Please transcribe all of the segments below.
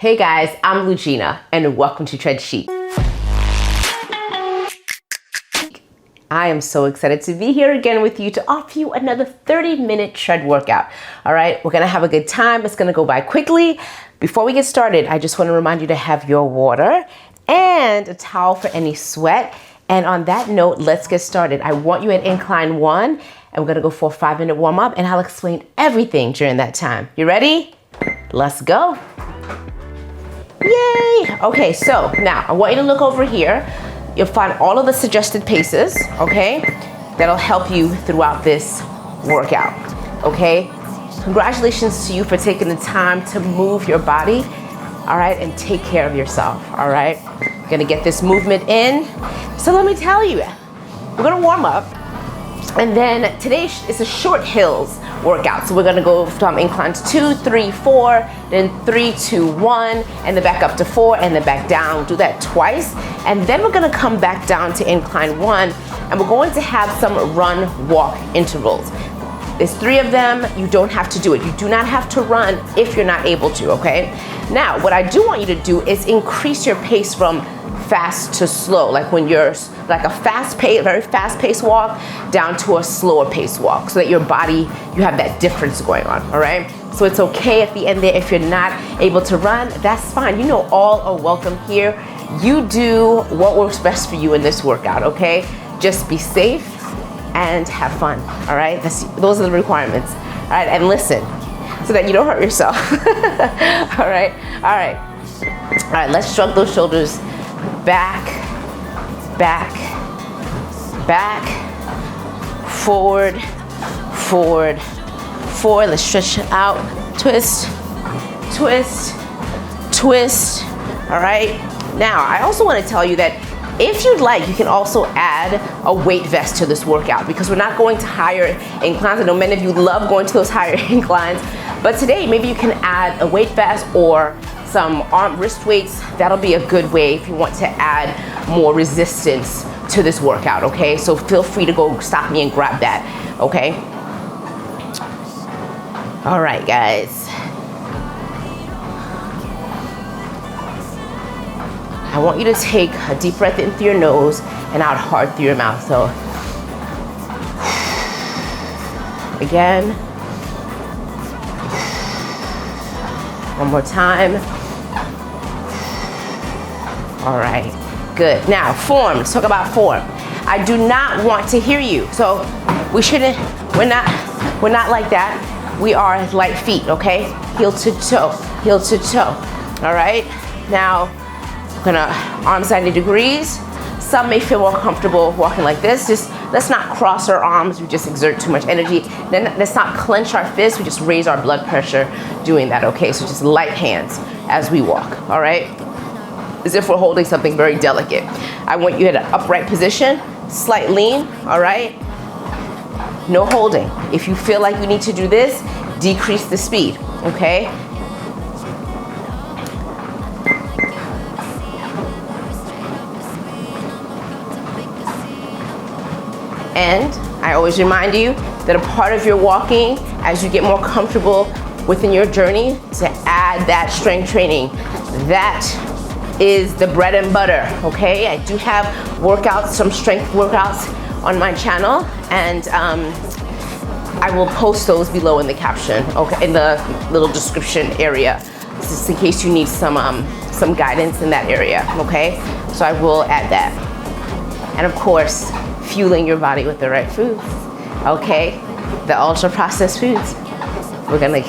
Hey guys, I'm Lugina and welcome to Tread Chic. I am so excited to be here again with you to offer you another 30-minute tread workout. All right, we're gonna have a good time. It's gonna go by quickly. Before we get started, I just wanna remind you to have your water and a towel for any sweat. And on that note, let's get started. I want you at incline 1 and we're gonna go for a 5-minute warm up and I'll explain everything during that time. You ready? Let's go. Yay! Okay, so now I want you to look over here. You'll find all of the suggested paces, okay? That'll help you throughout this workout, okay? Congratulations to you for taking the time to move your body, all right? And take care of yourself, all right? You're gonna get this movement in. So let me tell you, we're gonna warm up. And then today is a short hills workout. So we're gonna go from inclines 2, 3, 4, then 3, 2, 1, and then back up to 4, and then back down. We'll do that twice. And then we're gonna come back down to incline 1, and we're going to have some run, walk intervals. There's 3 of them. You don't have to do it. You do not have to run if you're not able to, okay? Now, what I do want you to do is increase your pace from fast to slow, like when you're like a fast pace, very fast paced walk down to a slower paced walk, so that your body, you have that difference going on, all right? So it's okay at the end there if you're not able to run, that's fine. You know, all are welcome here. You do what works best for you in this workout, okay? Just be safe and have fun, all right? Those are the requirements, all right? And listen, so that you don't hurt yourself, all right? All right, all right, let's shrug those shoulders. Back, back, back, forward, forward, forward. Let's stretch it out. Twist, twist, twist. All right. Now, I also want to tell you that if you'd like, you can also add a weight vest to this workout because we're not going to higher inclines. I know many of you love going to those higher inclines, but today maybe you can add a weight vest or some arm wrist weights. That'll be a good way if you want to add more resistance to this workout, okay? So feel free to go stop me and grab that, okay? All right, guys. I want you to take a deep breath in through your nose and out hard through your mouth. So, again. One more time. All right, good. Now, form, let's talk about form. I do not want to hear you. So we're not like that. We are light feet, okay? Heel to toe, heel to toe. All right, now we're gonna arms 90 degrees. Some may feel more comfortable walking like this. Just let's not cross our arms. We just exert too much energy. Then let's not clench our fists. We just raise our blood pressure doing that, okay? So just light hands as we walk, all right? As if we're holding something very delicate. I want you at an upright position, slight lean, all right? No holding. If you feel like you need to do this, decrease the speed, okay? And I always remind you that a part of your walking, as you get more comfortable within your journey, to add that strength training. That is the bread and butter, okay? I do have workouts, some strength workouts on my channel, and I will post those below in the caption, okay, in the little description area, just in case you need some guidance in that area, okay? So I will add that. And of course, fueling your body with the right foods, okay? The ultra processed foods. We're gonna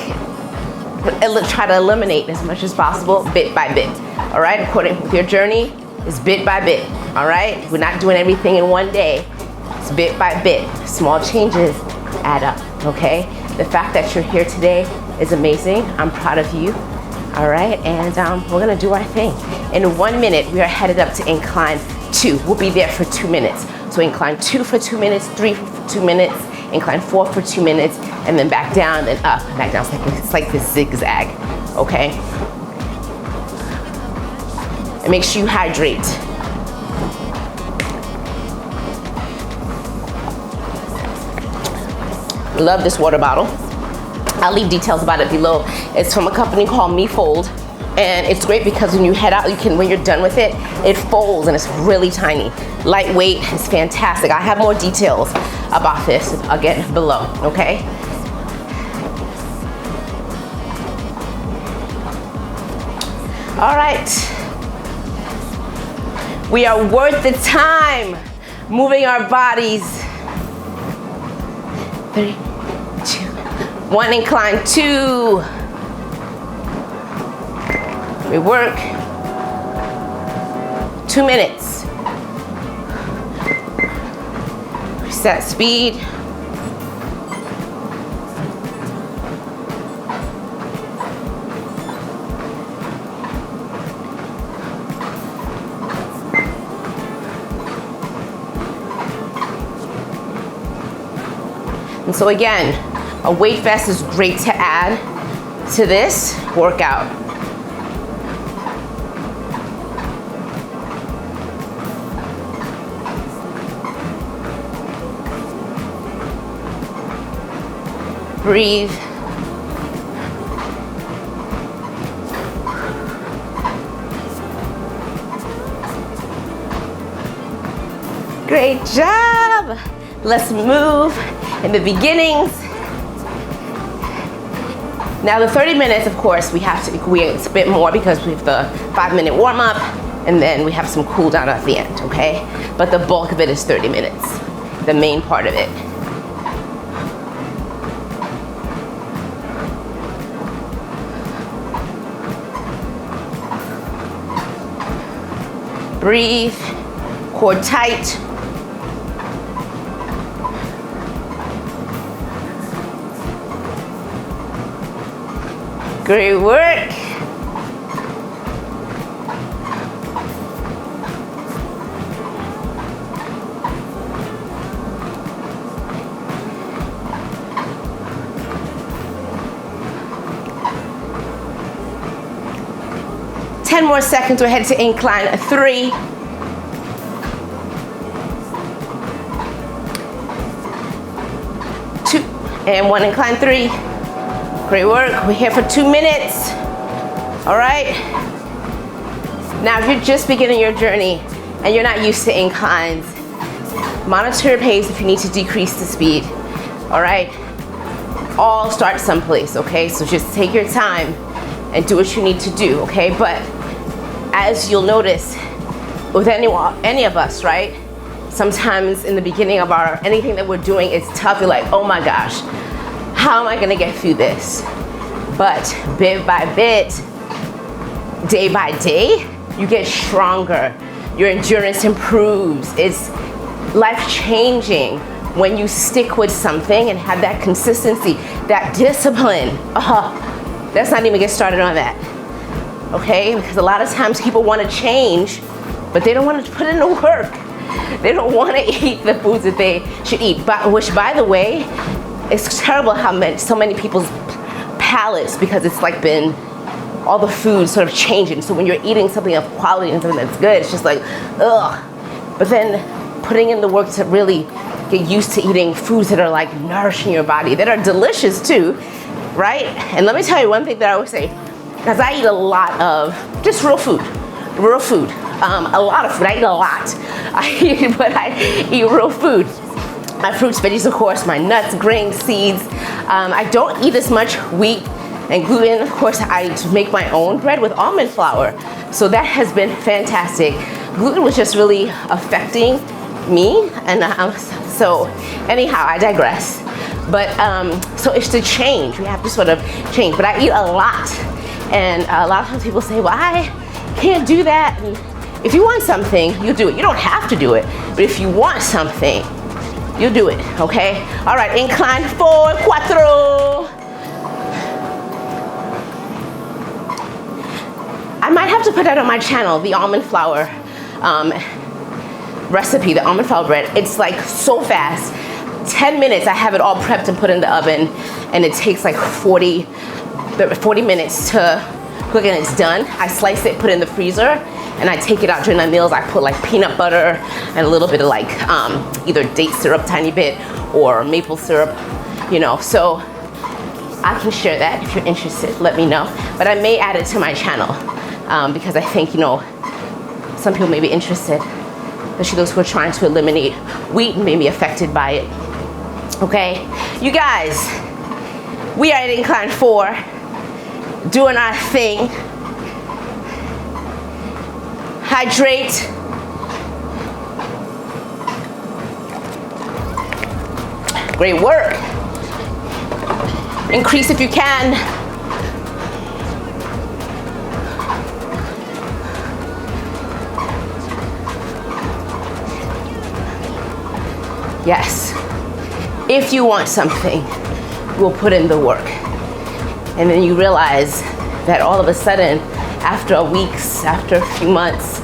try to eliminate as much as possible, bit by bit, all right? According with your journey, it's bit by bit, all right? We're not doing everything in one day. It's bit by bit. Small changes add up, okay? The fact that you're here today is amazing. I'm proud of you, all right? And we're gonna do our thing. In 1 minute, we are headed up to incline 2. We'll be there for 2 minutes. So incline 2 for 2 minutes, 3 for 2 minutes, incline 4 for 2 minutes, and then back down, then up, back down. It's like this zigzag, okay? And make sure you hydrate. Love this water bottle. I'll leave details about it below. It's from a company called Me Fold. And it's great because when you head out, when you're done with it, it folds and it's really tiny. Lightweight, it's fantastic. I have more details about this, again, below, okay? All right. We are worth the time moving our bodies. 3, 2, 1, incline, 2. We work 2 minutes. Reset speed. And so again, a weight vest is great to add to this workout. Breathe. Great job. Let's move in the beginnings. Now the 30 minutes, of course, it's a bit more because we have the 5-minute warm up and then we have some cool down at the end, okay? But the bulk of it is 30 minutes, the main part of it. Breathe, core tight. Great work. Ten more seconds, we're headed to incline 3. 2, and 1, incline 3. Great work. We're here for 2 minutes. All right. Now, if you're just beginning your journey and you're not used to inclines, monitor your pace if you need to decrease the speed. All right. All start someplace, okay? So just take your time and do what you need to do, okay? But as you'll notice with any of us, right? Sometimes in the beginning of anything that we're doing, it's tough. You're like, oh my gosh, how am I gonna get through this? But bit by bit, day by day, you get stronger. Your endurance improves. It's life-changing when you stick with something and have that consistency, that discipline. Let's not even get started on that, okay? Because a lot of times people want to change, but they don't want to put in the work. They don't want to eat the foods that they should eat, which, by the way, it's terrible how so many people's palates, because it's like been all the food sort of changing. So when you're eating something of quality and something that's good, it's just like, ugh. But then putting in the work to really get used to eating foods that are like nourishing your body, that are delicious too, right? And let me tell you one thing that I always say, because I eat a lot of just real food. A lot of food. I eat a lot. But I eat real food. My fruits, veggies, of course, my nuts, grains, seeds. I don't eat as much wheat and gluten. Of course, I make my own bread with almond flour. So that has been fantastic. Gluten was just really affecting me. And so anyhow, I digress. But so it's the change. We have to sort of change. But I eat a lot. And a lot of times people say, well, I can't do that. And if you want something, you do it. You don't have to do it. But if you want something, you do it, okay? All right, incline 4, 4. I might have to put that on my channel, the almond flour recipe, the almond flour bread. It's like so fast. 10 minutes, I have it all prepped and put in the oven, and it takes like 40 minutes to cook, and it's done. I slice it, put it in the freezer, and I take it out during my meals. I put like peanut butter and a little bit of like either date syrup, tiny bit, or maple syrup, you know. So I can share that if you're interested, let me know. But I may add it to my channel because I think, some people may be interested, especially those who are trying to eliminate wheat and may be affected by it. Okay, you guys, we are at incline 4, doing our thing. Hydrate. Great work. Increase if you can. Yes. If you want something, we'll put in the work. And then you realize that all of a sudden, after weeks, after a few months,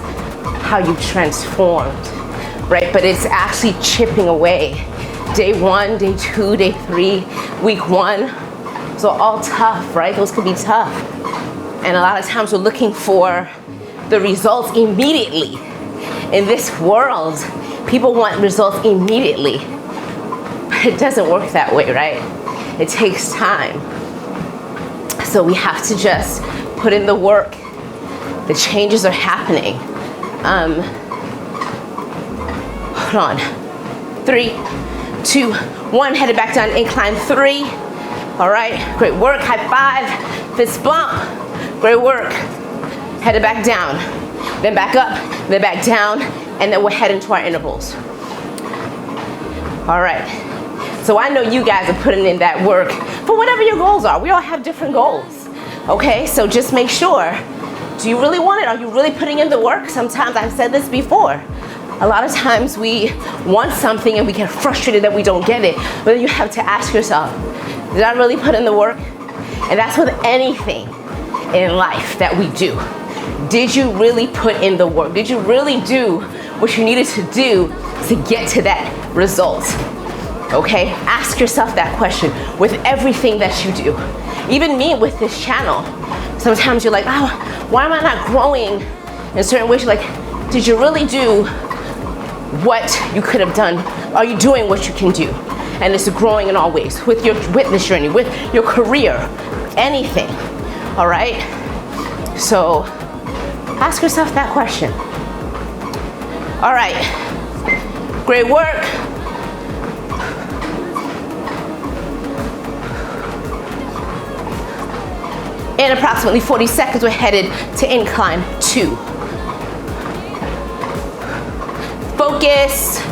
how you've transformed, right? But it's actually chipping away. Day 1, day 2, day 3, week 1. So all tough, right? Those could be tough. And a lot of times we're looking for the results immediately. In this world, people want results immediately. But it doesn't work that way, right? It takes time. So we have to just put in the work. The changes are happening. Hold on. 3, 2, 1. Headed back down, incline 3. All right, great work. High 5, fist bump. Great work. Headed back down. Then back up, then back down, and then we'll head into our intervals. All right. So I know you guys are putting in that work for whatever your goals are. We all have different goals. Okay, so just make sure. Do you really want it? Are you really putting in the work? Sometimes, I've said this before, a lot of times we want something and we get frustrated that we don't get it. But then you have to ask yourself, did I really put in the work? And that's with anything in life that we do. Did you really put in the work? Did you really do what you needed to do to get to that result? Okay, ask yourself that question with everything that you do. Even me with this channel. Sometimes you're like, oh, why am I not growing in certain ways? You're like, did you really do what you could have done? Are you doing what you can do? And it's growing in all ways, with your witness journey, with your career, anything, all right? So ask yourself that question. All right, great work. In approximately 40 seconds, we're headed to incline 2. Focus.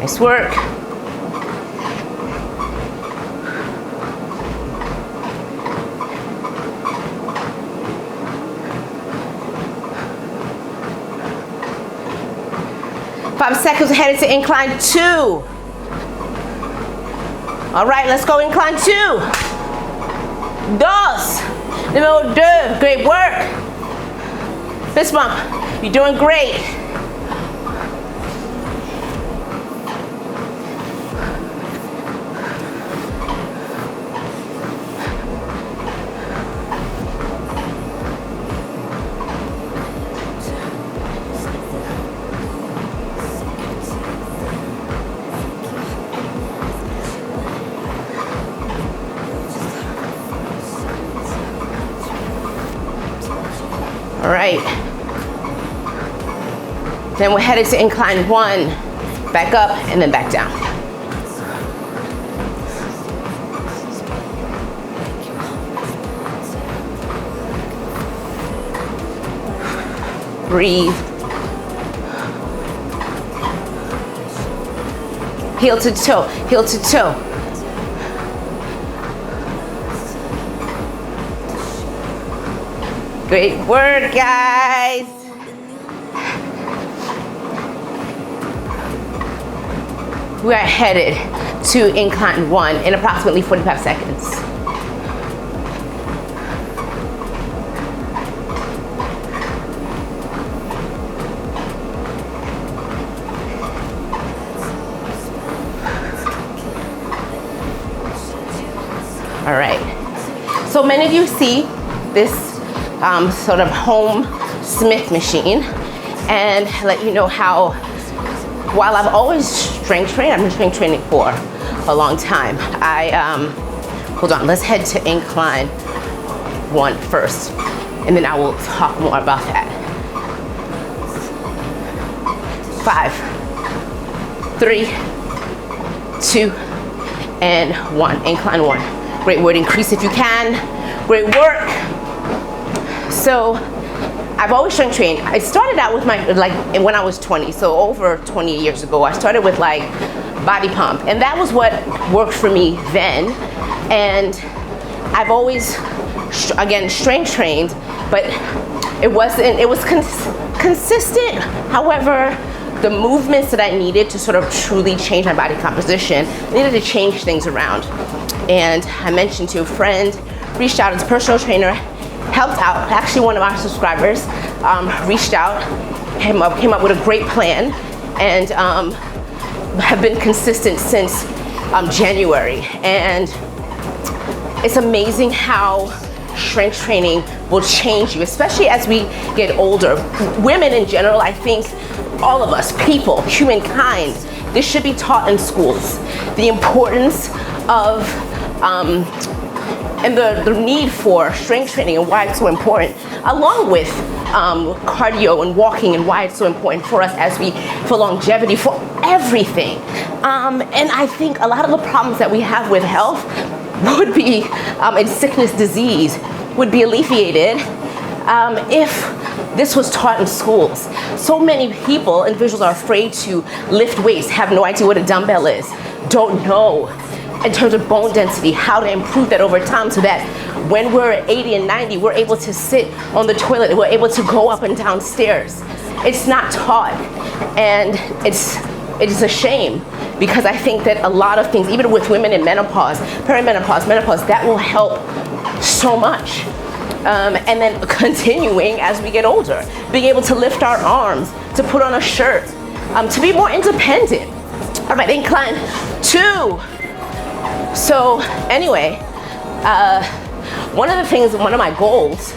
Nice work. Five seconds, headed to incline 2. All right, let's go incline 2. Dos. Numéro 2. Great work. Fist bump. You're doing great. All right. Then we're headed to incline 1. Back up and then back down. Breathe. Heel to toe, heel to toe. Great work, guys. We are headed to incline 1 in approximately 45 seconds. All right. So So many of you see this sort of home Smith machine, and let you know how, while I've always strength trained, I've been strength training for a long time. Hold on, let's head to incline 1 first, and then I will talk more about that. 5, 3, 2, and 1. Incline 1. Great word. Increase if you can. Great work. So I've always strength trained. I started out with when I was 20, so over 20 years ago, I started with body pump, and that was what worked for me then. And I've always, again, strength trained, but it was consistent. However, the movements that I needed to sort of truly change my body composition, I needed to change things around. And I mentioned to a friend, reached out as a personal trainer, helped out. Actually, one of our subscribers reached out, came up with a great plan, and have been consistent since January. And it's amazing how strength training will change you, especially as we get older. Women in general, I think all of us, people, humankind, this should be taught in schools. The importance of and the need for strength training and why it's so important, along with cardio and walking and why it's so important for us for longevity, for everything. And I think a lot of the problems that we have with health would be, and sickness, disease, would be alleviated if this was taught in schools. So many people, individuals, are afraid to lift weights, have no idea what a dumbbell is, don't know in terms of bone density, how to improve that over time, so that when we're 80 and 90, we're able to sit on the toilet, we're able to go up and down stairs. It's not taught, and it's a shame, because I think that a lot of things, even with women in menopause, perimenopause, menopause, that will help so much. And then continuing as we get older, being able to lift our arms, to put on a shirt, to be more independent. All right, incline 2. So anyway, one of my goals,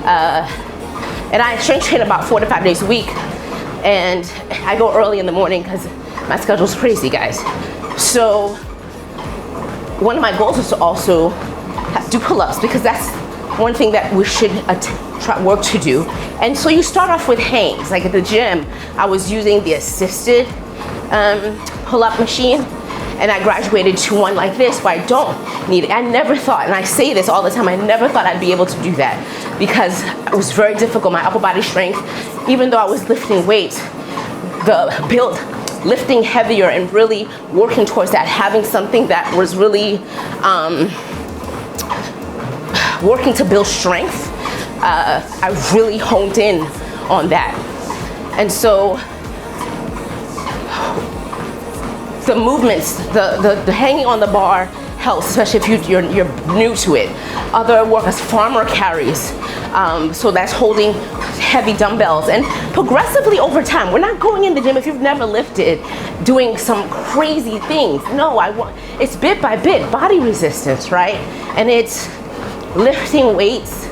and I strength train about 4 to 5 days a week, and I go early in the morning because my schedule's crazy, guys. So one of my goals is to also do pull-ups, because that's one thing that we should work to do. And so you start off with hangs. Like at the gym, I was using the assisted pull-up machine, and I graduated to one like this where I don't need it. I never thought, and I say this all the time, I never thought I'd be able to do that, because it was very difficult. My upper body strength, even though I was lifting weights, lifting heavier and really working towards that, having something that was really working to build strength, I really honed in on that. And so the movements, the hanging on the bar helps, especially if you're new to it. Other work as farmer carries, so that's holding heavy dumbbells, and progressively over time. We're not going in the gym if you've never lifted, doing some crazy things. No, it's bit by bit, body resistance, right? And it's lifting weights,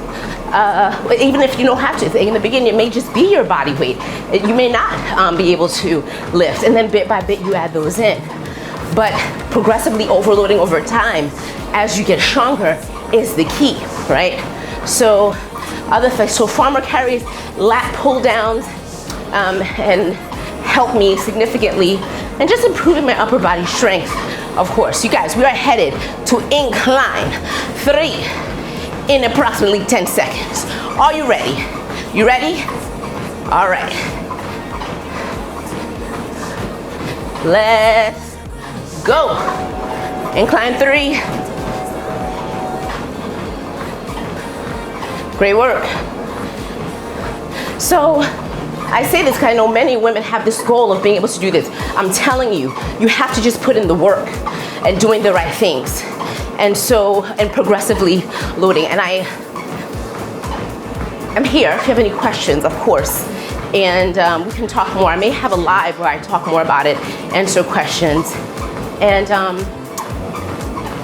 even if you don't have to. In the beginning, it may just be your body weight. You may not be able to lift, and then bit by bit you add those in. But progressively overloading over time as you get stronger is the key, right? So other things, so farmer carries, lat pull downs, and help me significantly, and just improving my upper body strength, of course. You guys, we are headed to incline 3 in approximately 10 seconds. Are you ready? You ready? All right. Let's go. Incline 3. Great work. So I say this because I know many women have this goal of being able to do this. I'm telling you, you have to just put in the work and doing the right things. And progressively loading. And I'm here if you have any questions, of course. And we can talk more. I may have a live where I talk more about it, answer questions. And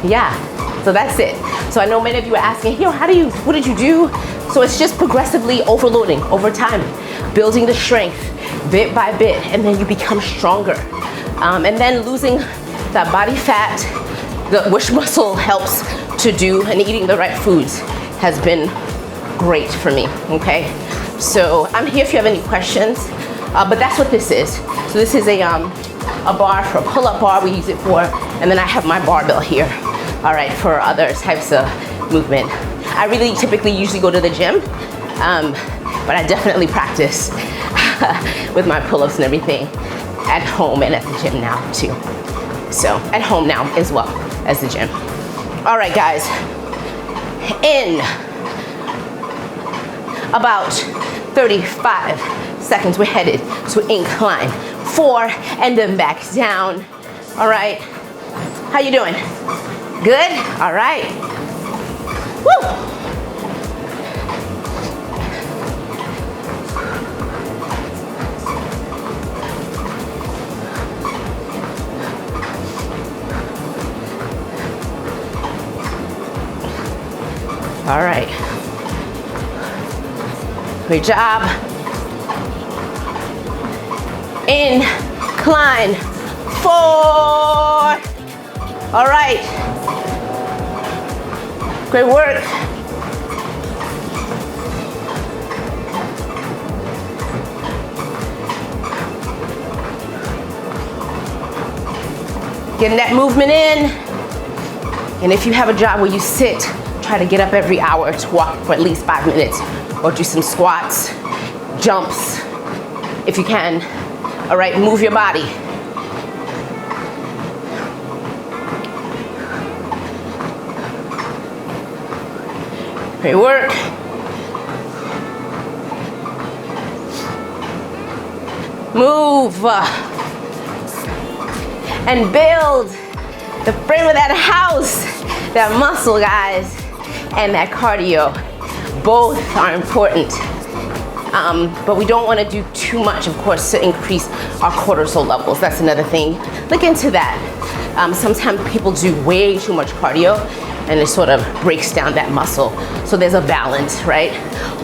yeah, so that's it. So I know many of you are asking, what did you do? So it's just progressively overloading over time, building the strength bit by bit, and then you become stronger. And then losing that body fat, which muscle helps to do, and eating the right foods has been great for me, okay? So I'm here if you have any questions, but that's what this is. So this is a bar for a pull-up bar, we use it for, and then I have my barbell here, all right, for other types of movement. I really typically usually go to the gym, but I definitely practice with my pull-ups and everything at home and at the gym now too. So at home now as well as the gym. All right, guys, in about 35 seconds, we're headed to incline 4 and then back down. All right, how you doing? Good? All right. Woo! All right. Great job. Incline 4. All right. Great work. Getting that movement in. And if you have a job where you sit, try to get up every hour to walk for at least 5 minutes, or do some squats, jumps, if you can. All right, move your body. Great work. Move. And build the frame of that house, that muscle, guys, and that cardio. Both are important, but we don't want to do too much, of course, to increase our cortisol levels. That's another thing. Look into that. Sometimes people do way too much cardio, and it sort of breaks down that muscle. So there's a balance, right?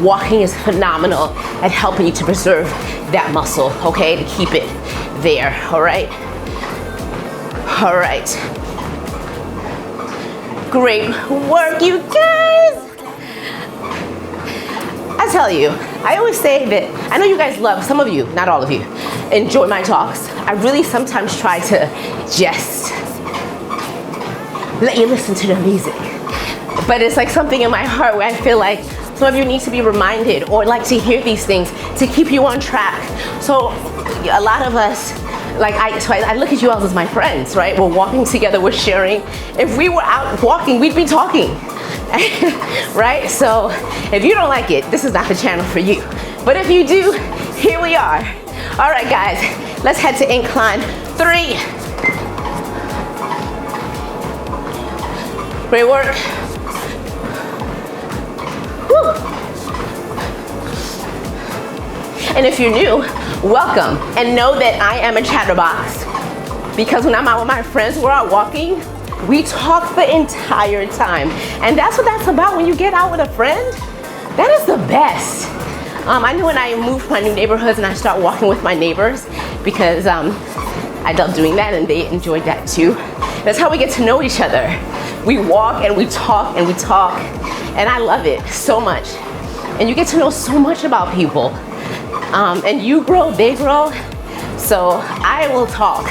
Walking is phenomenal at helping you to preserve that muscle, okay, to keep it there, all right? All right. Great work, you guys. I tell you, I always say that, I know you guys love, some of you, not all of you, enjoy my talks. I really sometimes try to just let you listen to the music. But it's like something in my heart where I feel like some of you need to be reminded or like to hear these things to keep you on track. So a lot of us, like I look at you all as my friends, right? We're walking together, we're sharing. If we were out walking, we'd be talking, right? So if you don't like it, this is not the channel for you. But if you do, here we are. All right, guys, let's head to incline 3. Great work. Woo. And if you're new, welcome, and know that I am a chatterbox, because when I'm out with my friends, we're out walking, we talk the entire time. And that's what that's about when you get out with a friend. That is the best. I knew when I moved to my new neighborhoods and I start walking with my neighbors, because I love doing that and they enjoyed that too. That's how we get to know each other. We walk and we talk and we talk, and I love it so much. And you get to know so much about people. And you grow, they grow. So I will talk.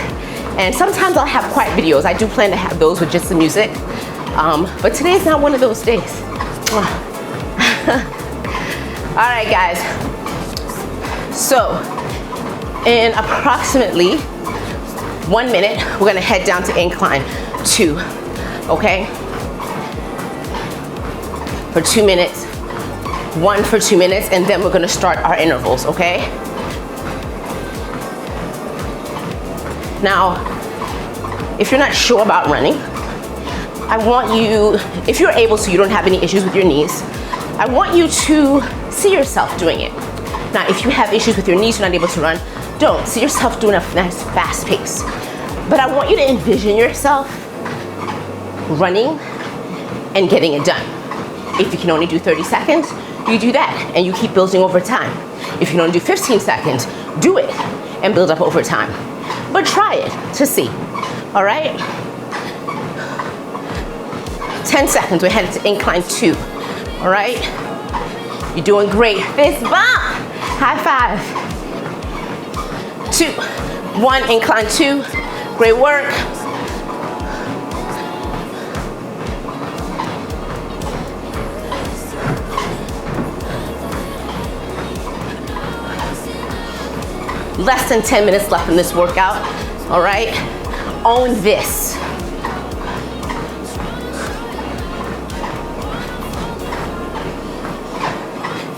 And sometimes I'll have quiet videos. I do plan to have those with just the music. But today's not one of those days. All right, guys. So in approximately 1 minute, we're gonna head down to incline 2, okay? For 2 minutes, 1 for 2 minutes, and then we're gonna start our intervals, okay? Now, if you're not sure about running, I want you, if you're able to, you don't have any issues with your knees, I want you to see yourself doing it. Now, if you have issues with your knees, you're not able to run, don't. See yourself doing a nice fast pace. But I want you to envision yourself running and getting it done. If you can only do 30 seconds, you do that and you keep building over time. If you can only do 15 seconds, do it and build up over time. But try it to see, all right? 10 seconds, we're headed to incline 2, all right? You're doing great. Fist bump, high five. 2, 1, incline 2, great work. Less than 10 minutes left in this workout, all right? Own this.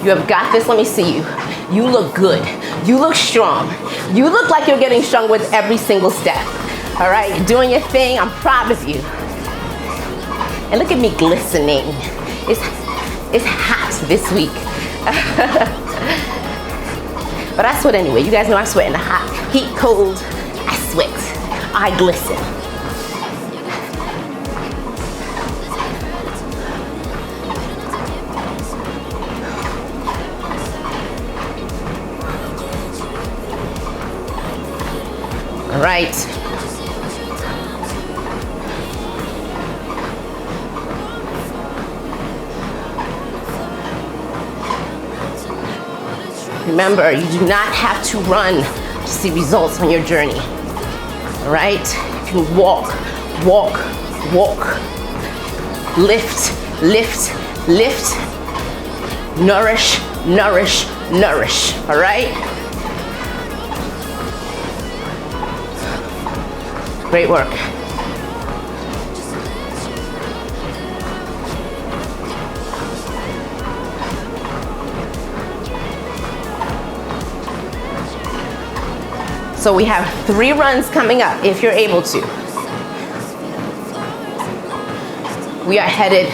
You have got this, let me see you. You look good, you look strong. You look like you're getting strong with every single step, all right? You're doing your thing, I'm proud of you. And look at me glistening. It's hot this week. But I sweat anyway. You guys know I sweat in the hot, heat, cold. I sweat. I glisten. All right. Remember, you do not have to run to see results on your journey, all right? You can walk, walk, walk, lift, lift, lift, nourish, nourish, nourish, all right? Great work. So we have 3 runs coming up if you're able to. We are headed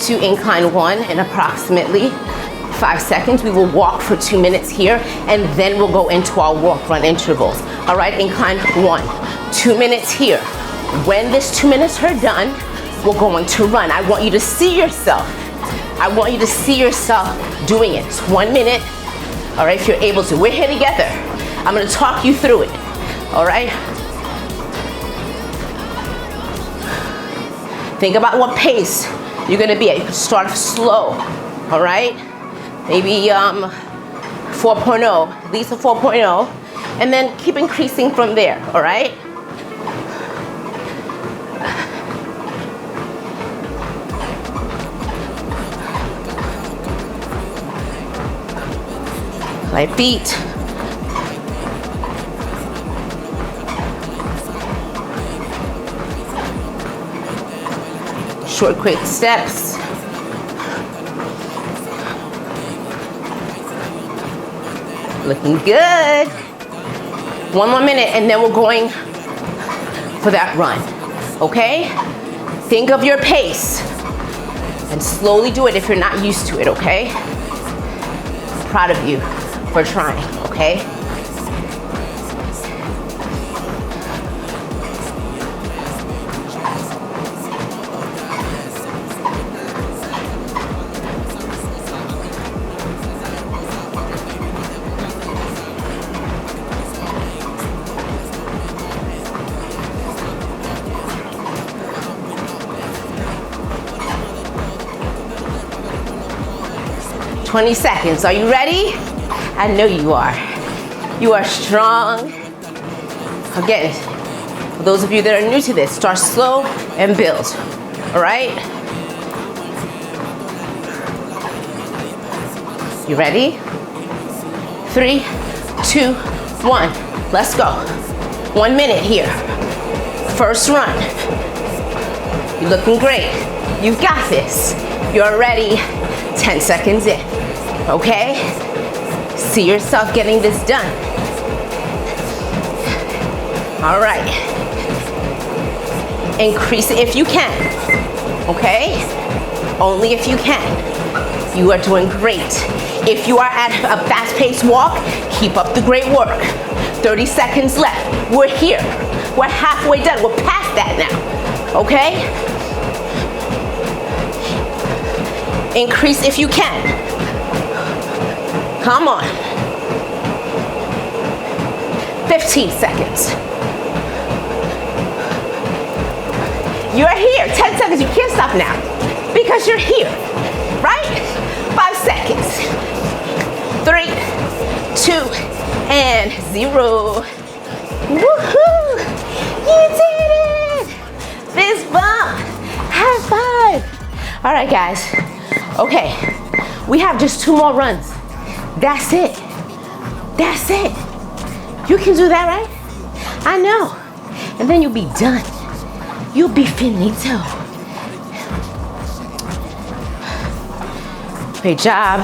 to incline 1 in approximately 5 seconds. We will walk for 2 minutes here and then we'll go into our walk run intervals. All right, incline 1, 2 minutes here. When this 2 minutes are done, we're going to run. I want you to see yourself. I want you to see yourself doing it. It's 1 minute. All right, if you're able to. We're here together. I'm gonna talk you through it, all right? Think about what pace you're gonna be at. You can start slow, all right? Maybe 4.0, at least a 4.0, and then keep increasing from there, all right? Light feet. Short, quick steps. Looking good. 1 more minute and then we're going for that run, okay? Think of your pace and slowly do it if you're not used to it, okay? Proud of you for trying, okay? 20 seconds. Are you ready? I know you are. You are strong. Again, for those of you that are new to this, start slow and build. All right? You ready? 3, 2, 1. Let's go. 1 minute here. First run. You're looking great. You've got this. You're ready. 10 seconds in. Okay? See yourself getting this done. All right. Increase it if you can. Okay? Only if you can. You are doing great. If you are at a fast-paced walk, keep up the great work. 30 seconds left. We're here. We're halfway done. We're past that now. Okay? Increase if you can. Come on. 15 seconds. You're here. 10 seconds. You can't stop now because you're here, right? 5 seconds. 3, 2, and 0. Woohoo! You did it! Fist bump. High five. All right, guys. Okay, we have just 2 more runs. That's it. That's it. You can do that, right? I know. And then you'll be done. You'll be finito. Great job.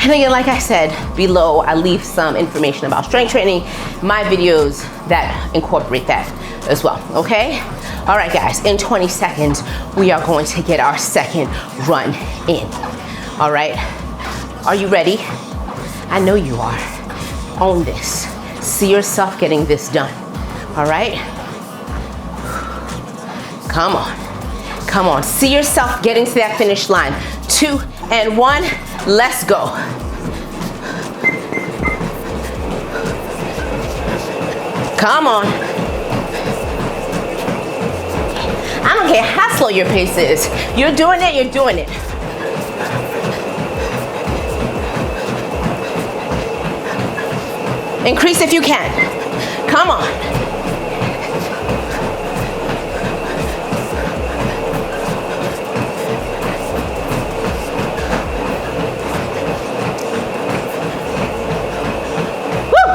And again, like I said, below I leave some information about strength training, my videos that incorporate that as well, okay? All right, guys, in 20 seconds, we are going to get our second run in. All right, are you ready? I know you are. Own this. See yourself getting this done, all right? Come on, come on. See yourself getting to that finish line. 2 and 1, let's go. Come on. I don't care how slow your pace is. You're doing it, you're doing it. Increase if you can. Come on. Woo!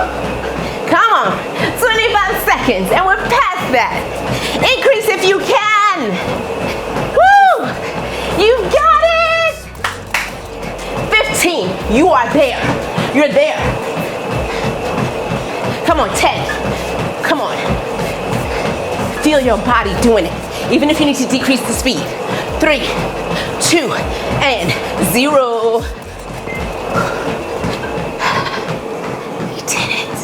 Come on. 25 seconds and we're past that. Increase if you can. Woo! You got it. 15. You are there. You're there. Come on, 10. Come on. Feel your body doing it, even if you need to decrease the speed. 3, 2, and 0. You did it.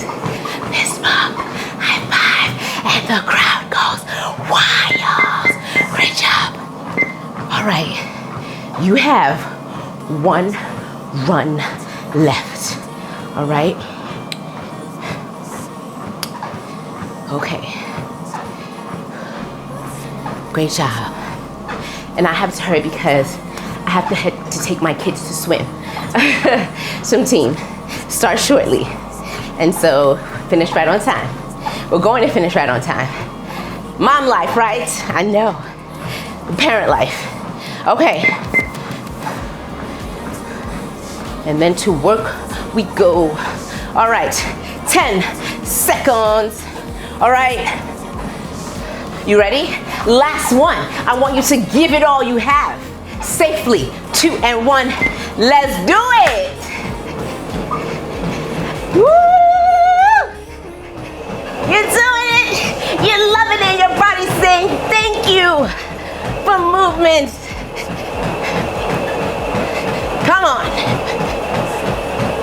Fist bump, high five, and the crowd goes wild. Great job. All right, you have 1 run left. All right. Okay. Great job. And I have to hurry because I have to head to take my kids to swim. Swim team starts shortly. And so finish right on time. We're going to finish right on time. Mom life, right? I know. Parent life. Okay. And then to work we go. All right. 10 seconds. All right, you ready? Last one. I want you to give it all you have. Safely. 2 and 1. Let's do it. Woo! You're doing it. You're loving it. Your body's saying thank you for movement. Come on.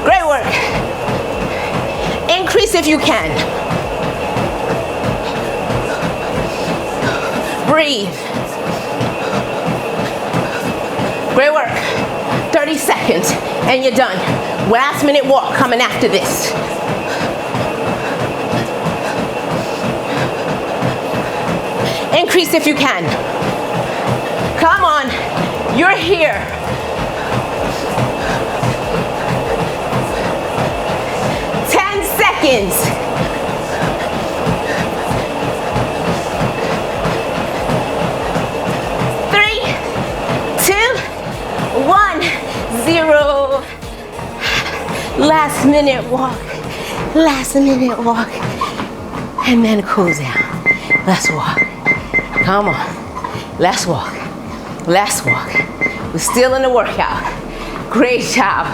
Great work. Increase if you can. Breathe. Great work. 30 seconds and you're done. Last minute walk coming after this. Increase if you can. Come on. You're here. Seconds. 0. Last minute walk. Last minute walk. And then cool down. Let's walk. Come on. Let's walk. Let's walk. We're still in the workout. Great job.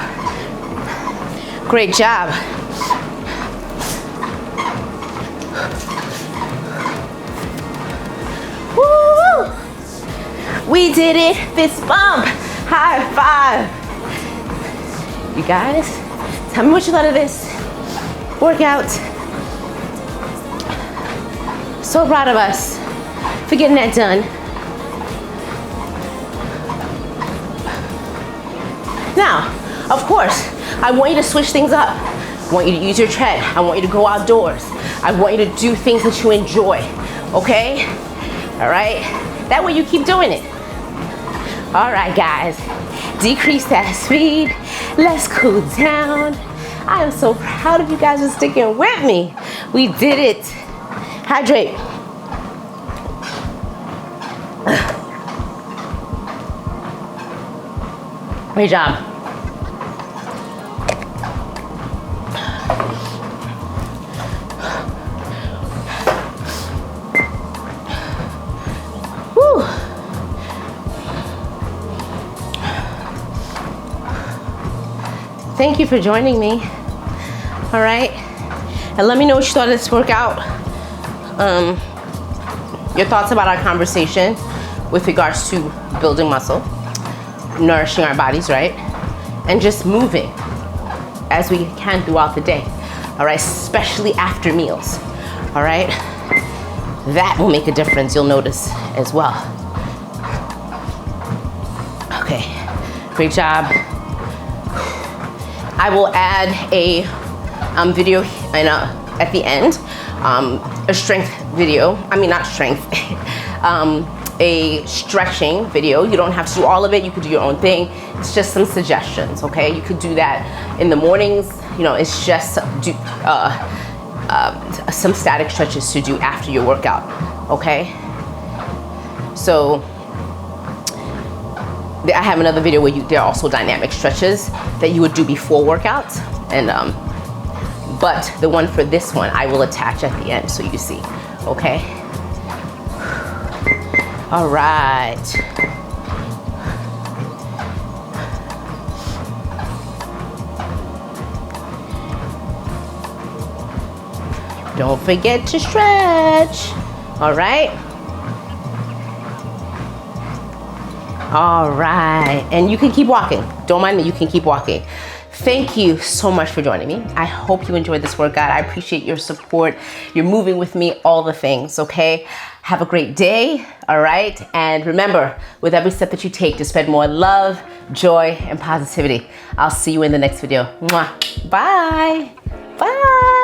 Great job. Woo! We did it. Fist bump. High five. You guys, tell me what you thought of this workout. So proud of us. for getting that done. Now, of course, I want you to switch things up. I want you to use your tread. I want you to go outdoors. I want you to do things that you enjoy, okay? All right? That way you keep doing it. All right, guys. Decrease that speed. Let's cool down. I am so proud of you guys for sticking with me. We did it. Hydrate. Great job. Woo. Thank you for joining me. All right. And let me know what you thought of this workout. Your thoughts about our conversation with regards to building muscle, nourishing our bodies, right? And just moving as we can throughout the day, all right? Especially after meals, all right? That will make a difference, you'll notice as well. Okay, great job. I will add a video at the end, a strength video. I mean, not strength, a stretching video. You don't have to do all of it. You could do your own thing. It's just some suggestions, okay? You could do that in the mornings. You know, it's just some static stretches to do after your workout, okay? So I have another video where there are also dynamic stretches that you would do before workouts, and but the one for this one I will attach at the end so you see, okay? All right. Don't forget to stretch. All right. All right, and you can keep walking. Don't mind me, you can keep walking. Thank you so much for joining me. I hope you enjoyed this workout. I appreciate your support. You're moving with me, all the things, okay? Have a great day, all right? And remember, with every step that you take, to spread more love, joy, and positivity. I'll see you in the next video. Mwah. Bye. Bye.